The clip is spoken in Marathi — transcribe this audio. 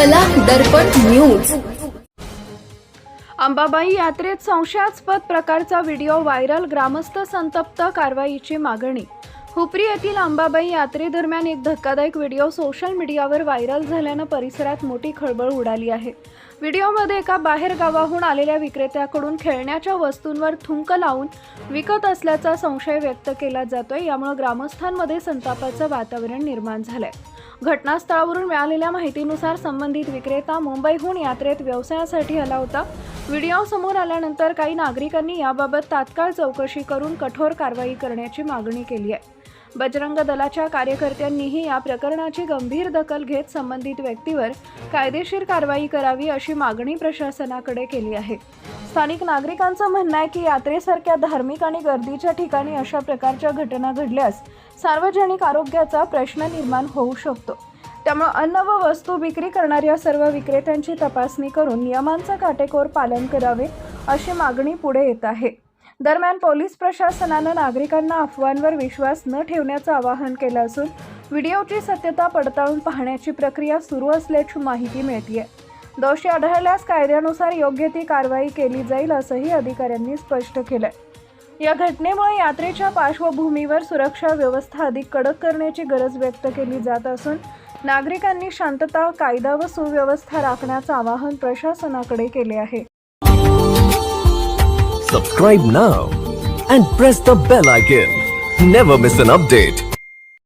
कला दर्पण न्यूज। अंबाबाई यात्रेत संशयास्पद प्रकारचा व्हिडिओ व्हायरल, ग्रामस्थ संतप्त, कारवाईची मागणी। हुपरी येथील अंबाबाई यात्रेदरम्यान एक धक्कादायक व्हिडिओ सोशल मीडियावर व्हायरल झाल्याने परिसरात मोठी खळबळ उडाली आहे। व्हिडिओमध्ये एका बाहेर गावाहून आलेल्या विक्रेत्याकडून खेळण्याच्या वस्तूंवर थुंक लावून विकत असल्याचा संशय व्यक्त केला जातोय। यामुळे ग्रामस्थांमध्ये संतापाचं वातावरण निर्माण झालंय। घटनास्थळावरून मिळालेल्या माहितीनुसार संबंधित विक्रेता मुंबईहून यात्रेत व्यवसायासाठी आला होता। व्हिडिओ समोर आल्यानंतर काही नागरिकांनी याबाबत तात्काळ चौकशी करून कठोर कारवाई करण्याची मागणी केली आहे। बजरंग दलाच्या कार्यकर्त्यांनीही या प्रकरणाची गंभीर दखल घेत संबंधित व्यक्तीवर कायदेशीर कारवाई करावी अशी मागणी प्रशासनाकडे केली आहे। स्थानिक नागरिकांचं म्हणणं आहे की यात्रेसारख्या धार्मिक आणि गर्दीच्या ठिकाणी अशा प्रकारच्या घटना घडल्यास सार्वजनिक आरोग्याचा प्रश्न निर्माण होऊ शकतो। त्यामुळे अन्न व वस्तू विक्री करणाऱ्या सर्व विक्रेत्यांची तपासणी करून नियमांचं काटेकोर पालन करावे अशी मागणी पुढे येत आहे। दरम्यान पोलीस प्रशासनानं नागरिकांना अफवांवर विश्वास न ठेवण्याचं आवाहन केलं असून व्हिडिओची सत्यता पडताळून पाहण्याची प्रक्रिया सुरू असल्याची माहिती मिळतेय। दोषी आढळल्यास कायद्यानुसार योग्य ती कारवाई केली जाईल असंही अधिकाऱ्यांनी स्पष्ट केलंय। या घटनेमुळे यात्रेच्या पार्श्वभूमीवर सुरक्षा व्यवस्था अधिक कडक करण्याची गरज व्यक्त केली जात असून नागरिकांनी शांतता, कायदा व सुव्यवस्था राखण्याचं आवाहन प्रशासनाकडे केले आहे। Subscribe now and press the bell icon. Never miss an update.